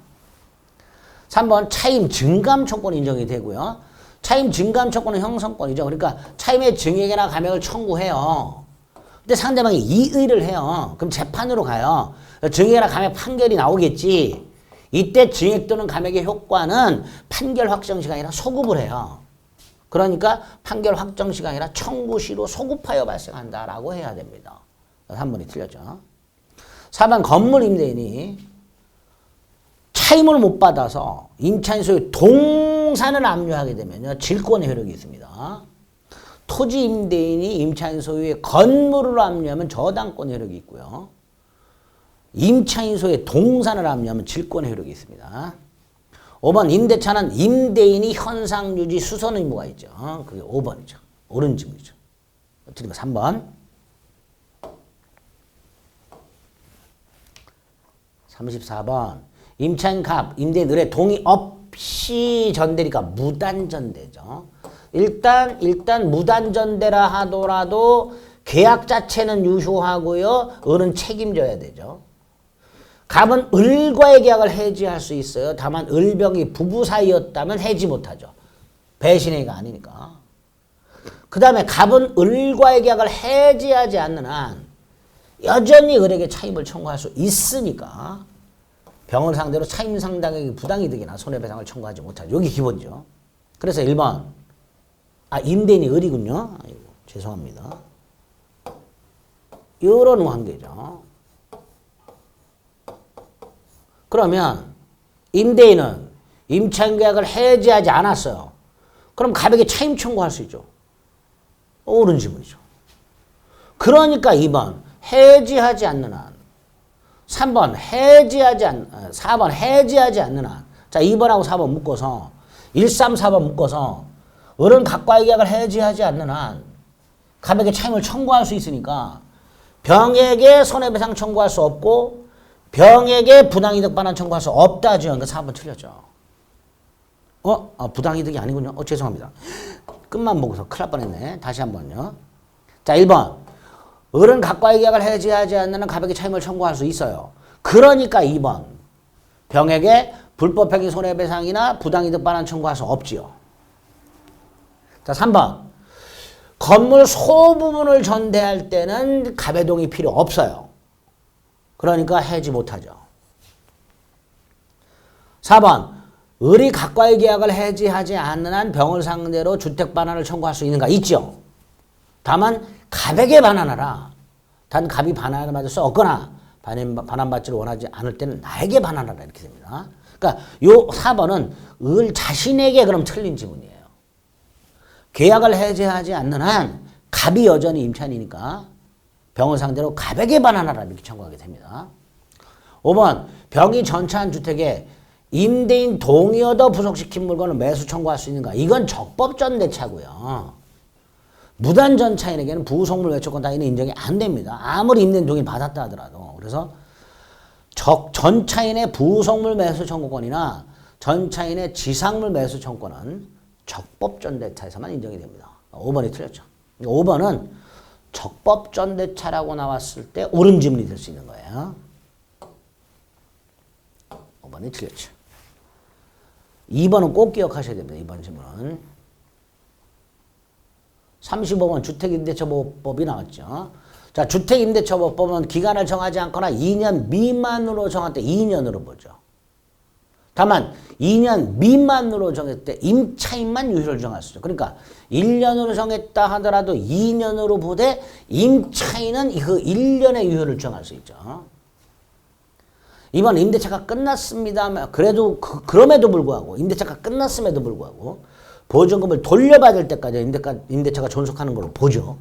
3번 차임 증감 청권 인정이 되고요. 차임 증감 청권은 형성권이죠. 그러니까 차임의 증액이나 감액을 청구해요. 근데 상대방이 이의를 해요. 그럼 재판으로 가요. 증액이나 감액 판결이 나오겠지. 이때 증액 또는 감액의 효과는 판결 확정 시간이라 소급을 해요. 그러니까 판결 확정 시간이라 청구 시로 소급하여 발생한다라고 해야 됩니다. 3번이 틀렸죠. 4번 건물 임대인이 차임을 못 받아서 임차인 소유 동산을 압류하게 되면요. 질권의 효력이 있습니다. 토지 임대인이 임차인 소유의 건물을 압류하면 저당권의 효력이 있고요. 임차인 소유의 동산을 압류하면 질권의 효력이 있습니다. 5번 임대차는 임대인이 현상 유지 수선 의무가 있죠. 그게 5번이죠. 옳은 지문이죠. 틀린 거 3번. 34번. 임차인 갑, 임대인 을의 동의 없이 전대니까 무단전대죠. 일단 무단전대라 하더라도 계약 자체는 유효하고요. 을은 책임져야 되죠. 갑은 을과의 계약을 해지할 수 있어요. 다만 을병이 부부 사이였다면 해지 못하죠. 배신행위가 아니니까. 그 다음에 갑은 을과의 계약을 해지하지 않는 한 여전히 을에게 차임을 청구할 수 있으니까 병을 상대로 차임 상당액의 부당이득이나 손해배상을 청구하지 못하죠. 여기 기본이죠. 그래서 1번 임대인이 을이군요. 아이고, 죄송합니다. 이런 관계죠. 그러면 임대인은 임차인 계약을 해지하지 않았어요. 그럼 갑에게 차임 청구할 수 있죠. 옳은 지문이죠. 그러니까 2번 해지하지 않는 한 4번 해지하지 않는 한 자 2번하고 4번 묶어서 1, 3, 4번 묶어서 을은 갑과의 계약을 해지하지 않는 한 갑에게 차임을 청구할 수 있으니까 병에게 손해배상 청구할 수 없고 병에게 부당이득 반환 청구할 수 없다죠. 그러니까 4번 틀렸죠. 부당이득이 아니군요. 죄송합니다. 끝만 보고서 큰일 날 뻔했네. 다시 한번요. 자 1번 을은 갑과의 계약을 해지하지 않는 한 갑에게 차임을 청구할 수 있어요. 그러니까 2번 병에게 불법행위 손해배상이나 부당이득 반환 청구할 수 없지요. 자 3번 건물 소부분을 전대할 때는 갑의 동의 필요 없어요. 그러니까 해지 못하죠. 4번 을이 갑과의 계약을 해지하지 않는 한 병을 상대로 주택 반환을 청구할 수 있는가? 있죠. 다만 갑에게 반환하라. 단 갑이 반환을 받을 수 없거나 반환받지를 원하지 않을 때는 나에게 반환하라 이렇게 됩니다. 그러니까 요 4번은 을 자신에게 그럼 틀린 지문이에요. 계약을 해지하지 않는 한 갑이 여전히 임차인이니까 병을 상대로 갑에게 반환하라 이렇게 청구하게 됩니다. 5번 병이 전차한 주택에 임대인 동의 얻어 부속시킨 물건을 매수 청구할 수 있는가? 이건 적법전대차고요. 무단전차인에게는 부속물 외초권 당연히 인정이 안 됩니다. 아무리 임대인 동의 받았다 하더라도. 그래서 전차인의 부속물 매수 청구권이나 전차인의 지상물 매수 청구권은 적법전대차에서만 인정이 됩니다. 5번이 틀렸죠. 5번은 적법전대차라고 나왔을 때 옳은 질문이 될 수 있는 거예요. 5번이 틀렸죠. 2번은 꼭 기억하셔야 됩니다. 2번 질문은. 35번 주택임대차보호법이 나왔죠. 자, 주택임대차보호법은 기간을 정하지 않거나 2년 미만으로 정할 때 2년으로 보죠. 다만 2년 미만으로 정했을 때 임차인만 유효를 정할 수 있죠. 그러니까 1년으로 정했다 하더라도 2년으로 보되 임차인은 그 1년의 유효를 정할 수 있죠. 이번 임대차가 끝났습니다. 그래도 그럼에도 불구하고 임대차가 끝났음에도 불구하고 보증금을 돌려받을 때까지 임대차가 존속하는 걸로 보죠.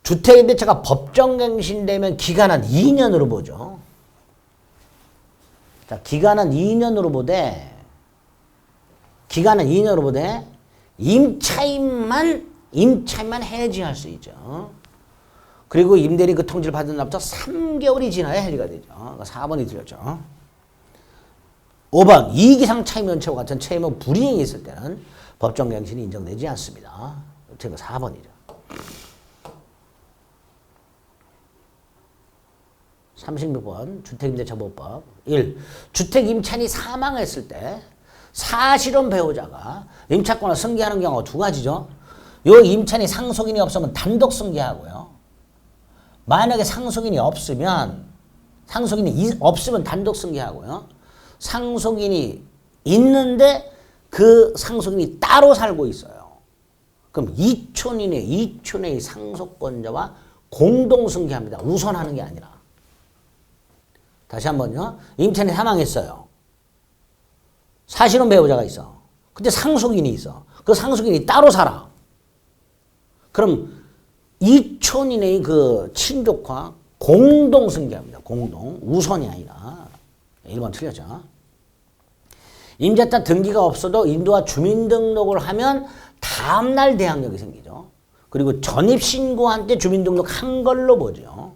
주택임대차가 법정갱신되면 기간은 2년으로 보죠. 자, 기간은 2년으로 보되 임차인만 해지할 수 있죠. 그리고 임대리 그 통지를 받은 날부터 3개월이 지나야 해지가 되죠. 4번이 틀렸죠. 5번 이익이상 차임연체와 같은 채무 불이행이 있을 때는 법정갱신이 인정되지 않습니다. 제가 4번이죠. 36번 주택임대차보호법 1. 주택임차인이 사망했을 때 사실혼 배우자가 임차권을 승계하는 경우가 두 가지죠. 요 임차인이 상속인이 없으면 단독 승계하고요. 만약에 상속인이 없으면 단독 승계하고요. 상속인이 있는데 그 상속인이 따로 살고 있어요. 그럼 이촌의 상속권자와 공동 승계합니다. 우선하는 게 아니라. 다시 한번요. 임차인이 사망했어요. 사실혼 배우자가 있어. 근데 상속인이 있어. 그 상속인이 따로 살아. 그럼 이촌인의 그 친족과 공동 승계합니다. 공동. 우선이 아니라. 1번 틀렸죠. 임대차 등기가 없어도 인도와 주민등록을 하면 다음날 대항력이 생기죠. 그리고 전입신고한 때 주민등록한 걸로 보죠.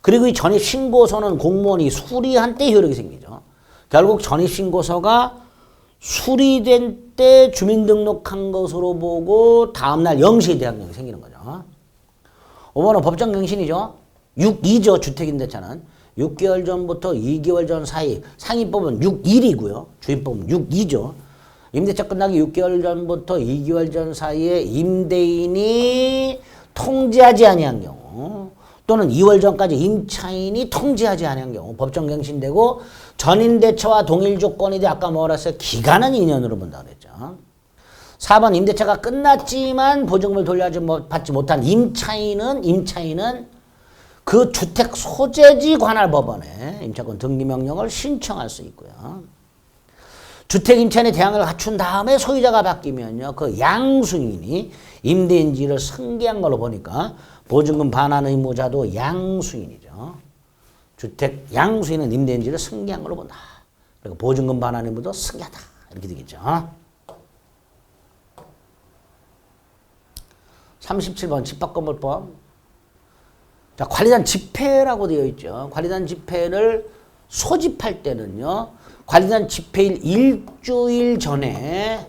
그리고 이 전입신고서는 공무원이 수리한 때 효력이 생기죠. 결국 전입신고서가 수리된 때 주민등록한 것으로 보고 다음날 0시 대항력이 생기는 거죠. 5번은 법정갱신이죠. 6.2죠. 주택임대차는. 6개월 전부터 2개월 전 사이 상위법은 6.1이고요. 주임법은 6.2죠. 임대차 끝나기 6개월 전부터 2개월 전 사이에 임대인이 통지하지 아니한 경우 또는 2월 전까지 임차인이 통지하지 않은 경우 법정갱신되고 전임대차와 동일 조건이 돼 아까 뭐라 했어요? 기간은 2년으로 본다고 그랬죠. 4번 임대차가 끝났지만 보증금을 돌려받지 못한 임차인은 그 주택 소재지 관할 법원에 임차권 등기 명령을 신청할 수 있고요. 주택 임차인의 대항을 갖춘 다음에 소유자가 바뀌면요. 그 양수인이 임대인지를 승계한 걸로 보니까 보증금 반환 의무자도 양수인이죠. 주택 양수인은 임대인지를 승계한 걸로 본다. 그리고 보증금 반환 의무도 승계하다. 이렇게 되겠죠. 37번 집합건물법. 자, 관리단 집회라고 되어 있죠. 관리단 집회를 소집할 때는요. 관리단 집회일 일주일 전에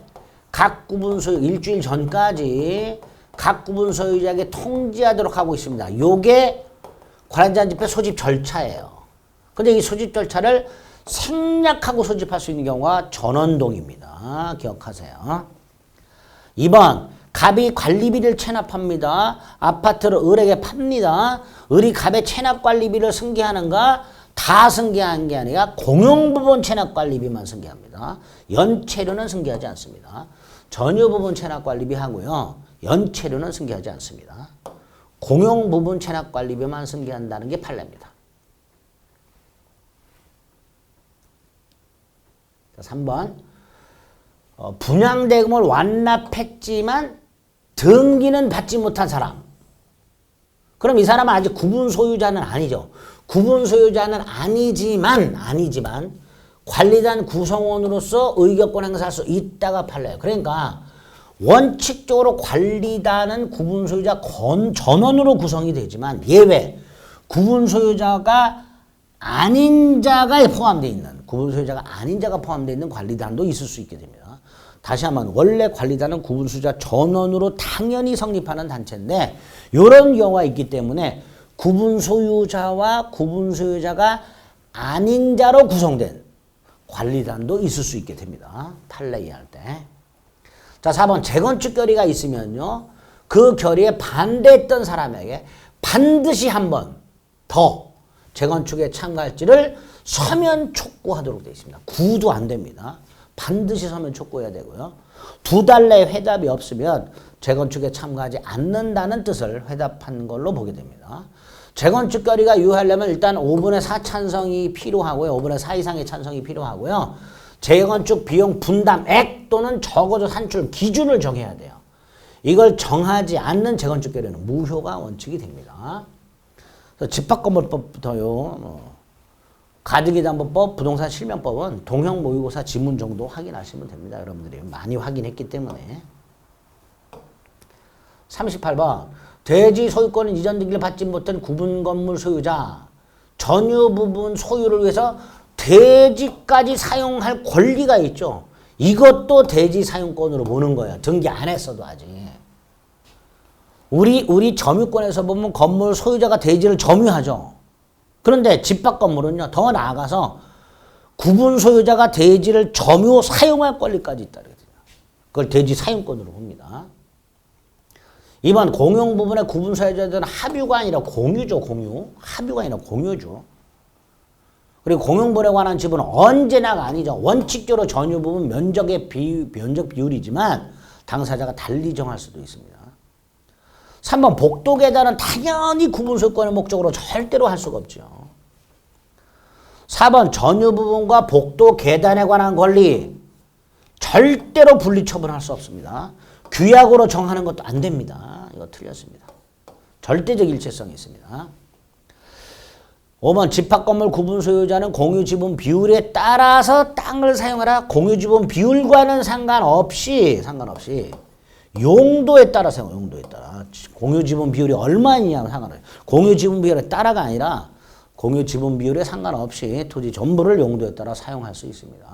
각 구분 소유 일주일 전까지 각 구분 소유자에게 통지하도록 하고 있습니다. 요게 관리단 집회 소집 절차예요. 근데 이 소집 절차를 생략하고 소집할 수 있는 경우가 전원동입니다. 기억하세요. 2번 갑이 관리비를 체납합니다. 아파트를 을에게 팝니다. 을이 갑의 체납관리비를 승계하는가? 다 승계한 게 아니라 공용부분 체납관리비만 승계합니다. 연체료는 승계하지 않습니다. 전유부분 체납관리비 하고요. 연체료는 승계하지 않습니다. 공용부분 체납관리비만 승계한다는 게 판례입니다. 3번 분양대금을 완납했지만 등기는 받지 못한 사람. 그럼 이 사람은 아직 구분 소유자는 아니죠. 구분 소유자는 아니지만 관리단 구성원으로서 의결권 행사할 수 있다가 판례예요. 그러니까 원칙적으로 관리단은 구분 소유자 전원으로 구성이 되지만 예외 구분 소유자가 아닌 자가 포함되어 있는 구분 소유자가 아닌 자가 포함되어 있는 관리단도 있을 수 있게 됩니다. 다시 한번 원래 관리단은 구분소유자 전원으로 당연히 성립하는 단체인데 이런 경우가 있기 때문에 구분소유자와 구분소유자가 아닌 자로 구성된 관리단도 있을 수 있게 됩니다. 탈례 이해할 때. 자, 4번 재건축 결의가 있으면요. 그 결의에 반대했던 사람에게 반드시 한 번 더 재건축에 참가할지를 서면 촉구하도록 되어 있습니다. 구도 안 됩니다. 반드시 서면 촉구해야 되고요. 2달 내에 회답이 없으면 재건축에 참가하지 않는다는 뜻을 회답한 걸로 보게 됩니다. 재건축 결의가 유효하려면 일단 5분의 4 찬성이 필요하고요. 5분의 4 이상의 찬성이 필요하고요. 재건축 비용 분담액 또는 적어도 산출 기준을 정해야 돼요. 이걸 정하지 않는 재건축 결의는 무효가 원칙이 됩니다. 집합건물법부터요. 가등기담보법, 부동산 실명법은 동형 모의고사 지문 정도 확인하시면 됩니다. 여러분들이 많이 확인했기 때문에. 38번 대지 소유권은 이전등기를 받지 못한 구분 건물 소유자 전유 부분 소유를 위해서 대지까지 사용할 권리가 있죠. 이것도 대지 사용권으로 보는 거예요. 등기 안 했어도 아직. 우리 점유권에서 보면 건물 소유자가 대지를 점유하죠. 그런데 집합 건물은요. 더 나아가서 구분 소유자가 대지를 점유 사용할 권리까지 있다. 그걸 대지 사용권으로 봅니다. 2번 공용 부분의 구분 소유자들은 합유가 아니라 공유죠. 공유. 합유가 아니라 공유죠. 그리고 공용분에 관한 지분은 언제나가 아니죠. 원칙적으로 전유 부분 면적 비율이지만 당사자가 달리 정할 수도 있습니다. 3번 복도 계단은 당연히 구분 소유권의 목적으로 절대로 할 수가 없죠. 4번 전유 부분과 복도 계단에 관한 권리 절대로 분리 처분할 수 없습니다. 규약으로 정하는 것도 안 됩니다. 이거 틀렸습니다. 절대적 일체성이 있습니다. 5번 집합건물 구분 소유자는 공유 지분 비율에 따라서 땅을 사용하라. 공유 지분 비율과는 상관없이 용도에 따라 사용, 용도에 따라. 공유 지분 비율이 얼마냐 상관없어요. 공유 지분 비율에 따라가 아니라 공유 지분 비율에 상관없이 토지 전부를 용도에 따라 사용할 수 있습니다.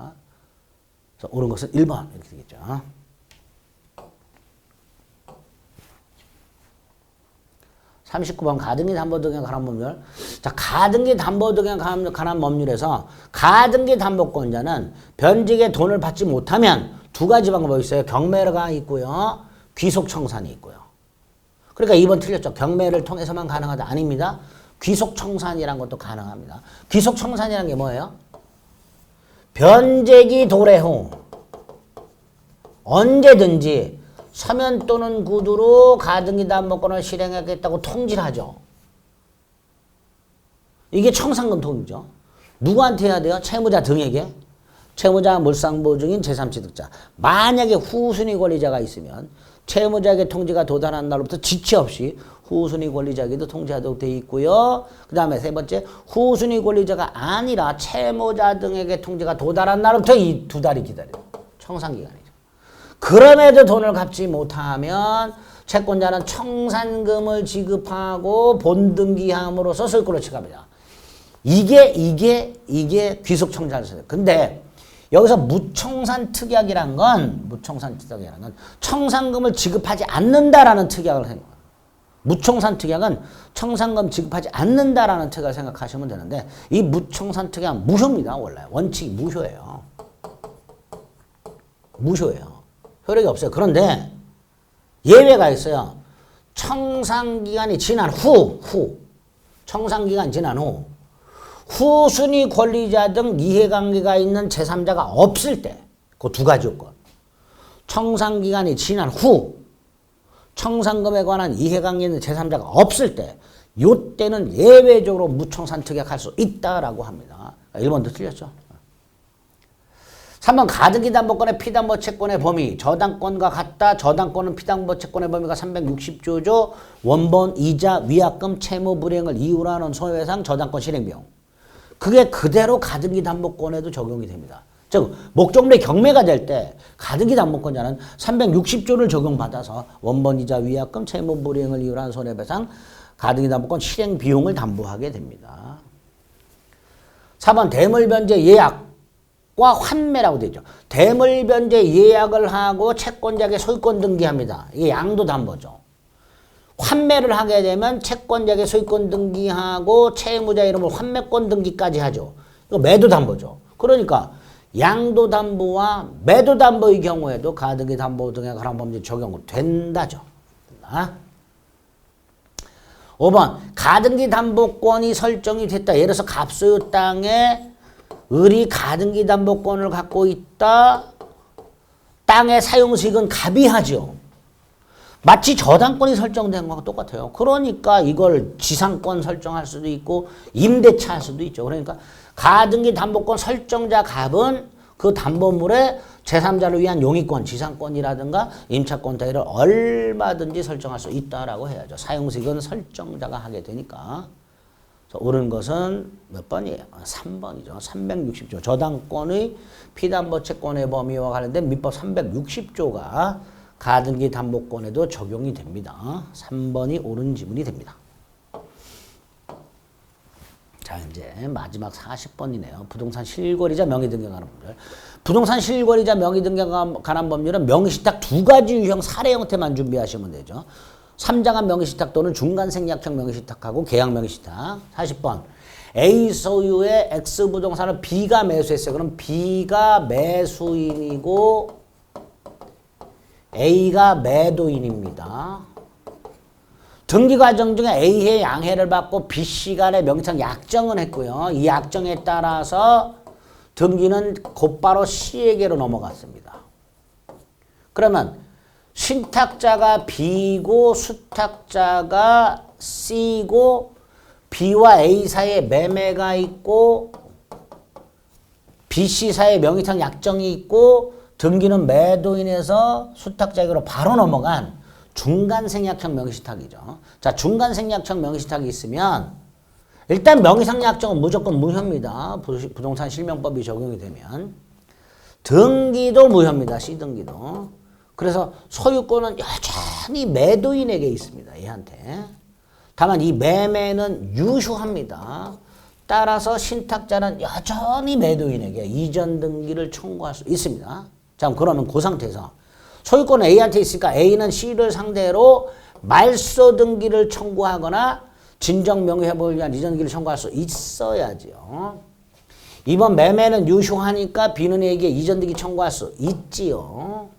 그래서 옳은 것은 1번 이렇게 되겠죠. 39번 가등기 담보 등에 관한 법률. 자, 가등기 담보 등에 관한 법률에서 가등기 담보권자는 변직에 돈을 받지 못하면 두 가지 방법이 있어요. 경매가 있고요. 귀속청산이 있고요. 그러니까 2번 틀렸죠. 경매를 통해서만 가능하다. 아닙니다. 귀속청산이란 것도 가능합니다. 귀속청산이란 게 뭐예요? 변제기 도래 후 언제든지 서면 또는 구두로 가등기 담보권을 실행하겠다고 통지를 하죠. 이게 청산금 통지죠. 누구한테 해야 돼요? 채무자 등에게. 채무자 물상보증인 제3취득자. 만약에 후순위 권리자가 있으면 채무자에게 통지가 도달한 날로부터 지체 없이 후순위 권리자에게도 통지하도록 되어 있고요. 그 다음에 세 번째, 후순위 권리자가 아니라 채무자 등에게 통지가 도달한 날로부터 이 2달이 기다려요. 청산기간이죠. 그럼에도 돈을 갚지 못하면 채권자는 청산금을 지급하고 본등기함으로써 소유권을 취급합니다. 이게 귀속청산이에요. 근데 여기서 무청산 특약이란 건 청산금을 지급하지 않는다라는 특약을 생각합니다. 무청산 특약은 청산금 지급하지 않는다라는 특약을 생각하시면 되는데 이 무청산 특약은 무효입니다. 원래 원칙이 무효예요. 효력이 없어요. 그런데 예외가 있어요. 청산기간이 지난 후 청산기간 지난 후 후순위 권리자 등 이해관계가 있는 제3자가 없을 때 그 두 가지 요건. 청산기간이 지난 후 청산금에 관한 이해관계 있는 제3자가 없을 때 요때는 예외적으로 무청산 특약할 수 있다라고 합니다. 1번도 틀렸죠. 3번 가등기 담보권의 피담보 채권의 범위 저당권과 같다. 저당권은 피담보 채권의 범위가 360조죠. 원본, 이자, 위약금, 채무 불이행을 이유로 하는 손해배상, 저당권 실행비용. 그게 그대로 가등기 담보권에도 적용이 됩니다. 즉 목적물의 경매가 될 때 가등기 담보권자는 360조를 적용받아서 원본, 이자, 위약금, 채무 불이행을 이유로 하는 손해배상, 가등기 담보권 실행 비용을 담보하게 됩니다. 4번 대물변제 예약 환매라고 되죠. 대물변제 예약을 하고 채권자에게 소유권 등기합니다. 이게 양도담보죠. 환매를 하게 되면 채권자에게 소유권 등기하고 채무자 이름으로 환매권 등기까지 하죠. 이거 매도담보죠. 그러니까 양도담보와 매도담보의 경우에도 가등기 담보 등에 관한 법률 적용된다죠. 5번 가등기 담보권이 설정이 됐다. 예를 들어서 갑소유 땅에 을이 가등기 담보권을 갖고 있다. 땅의 사용수익은 갑이 하죠. 마치 저당권이 설정된 거하고 똑같아요. 그러니까 이걸 지상권 설정할 수도 있고 임대차 할 수도 있죠. 그러니까 가등기 담보권 설정자 갑은 그 담보물에 제3자를 위한 용의권, 지상권이라든가 임차권 따위를 얼마든지 설정할 수 있다라고 해야죠. 사용수익은 설정자가 하게 되니까. 옳은 것은 몇 번이에요? 3번이죠. 360조. 저당권의 피담보 채권의 범위와 관련된 민법 360조가 가등기 담보권에도 적용이 됩니다. 3번이 옳은 지문이 됩니다. 자, 이제 마지막 40번이네요. 부동산 실거래자 명의 등기에 관한 법률. 부동산 실거래자 명의 등기에 관한 법률은 명의신탁 두 가지 유형 사례 형태만 준비하시면 되죠. 3장한 명의신탁 또는 중간생략형 명의신탁하고 계약 명의신탁. 40번. A 소유의 X 부동산을 B가 매수했어요. 그럼 B가 매수인이고 A가 매도인입니다. 등기 과정 중에 A의 양해를 받고 B씨 간의 명의상 약정을 했고요. 이 약정에 따라서 등기는 곧바로 C에게로 넘어갔습니다. 그러면 신탁자가 B고 수탁자가 C고 B와 A 사이에 매매가 있고 BC 사이에 명의상 약정이 있고 등기는 매도인에서 수탁자에게로 바로 넘어간 중간생략형 명의신탁이죠. 자, 중간생략형 명의신탁이 있으면 일단 명의상 약정은 무조건 무효입니다. 부동산 실명법이 적용이 되면. 등기도 무효입니다. C등기도. 그래서 소유권은 여전히 매도인에게 있습니다. 얘한테. 다만 이 매매는 유효합니다. 따라서 신탁자는 여전히 매도인에게 이전 등기를 청구할 수 있습니다. 자, 그러면 그 상태에서 소유권은 A한테 있으니까 A는 C를 상대로 말소 등기를 청구하거나 진정 명의회복을 위한 이전 등기를 청구할 수 있어야죠. 이번 매매는 유효하니까 B는 A에게 이전 등기 청구할 수 있지요.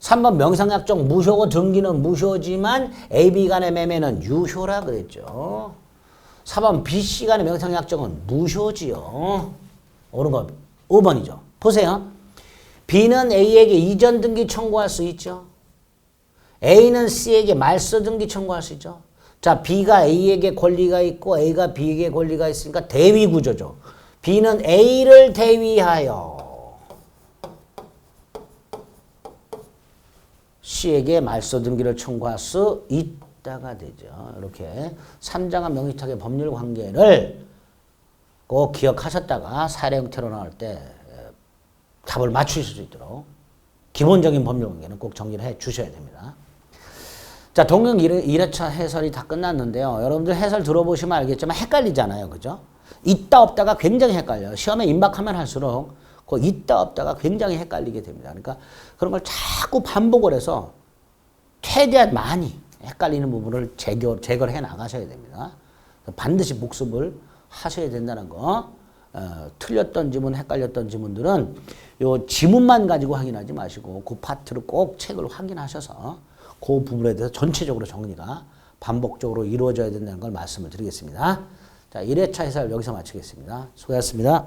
3번 명의상약정 무효고 등기는 무효지만 AB 간의 매매는 유효라 그랬죠. 4번 BC 간의 명의상약정은 무효지요. 옳은 거 5번이죠. 보세요. B는 A에게 이전 등기 청구할 수 있죠. A는 C에게 말소 등기 청구할 수 있죠. 자, B가 A에게 권리가 있고 A가 B에게 권리가 있으니까 대위 구조죠. B는 A를 대위하여 C에게 말소 등기를 청구할 수 있다가 되죠. 이렇게 3장한 명의탁의 법률 관계를 꼭 기억하셨다가 사례 형태로 나올 때 답을 맞추실 수 있도록 기본적인 법률 관계는 꼭 정리를 해 주셔야 됩니다. 자, 동영 1회차 해설이 다 끝났는데요. 여러분들 해설 들어보시면 알겠지만 헷갈리잖아요. 그죠? 있다 없다가 굉장히 헷갈려요. 시험에 임박하면 할수록 그 있다 없다가 굉장히 헷갈리게 됩니다. 그러니까 그런 걸 자꾸 반복을 해서 최대한 많이 헷갈리는 부분을 제거를 해 나가셔야 됩니다. 반드시 복습을 하셔야 된다는 거. 틀렸던 지문, 헷갈렸던 지문들은 요 지문만 가지고 확인하지 마시고 그 파트를 꼭 책을 확인하셔서 그 부분에 대해서 전체적으로 정리가 반복적으로 이루어져야 된다는 걸 말씀을 드리겠습니다. 자, 1회차 해설 여기서 마치겠습니다. 수고하셨습니다.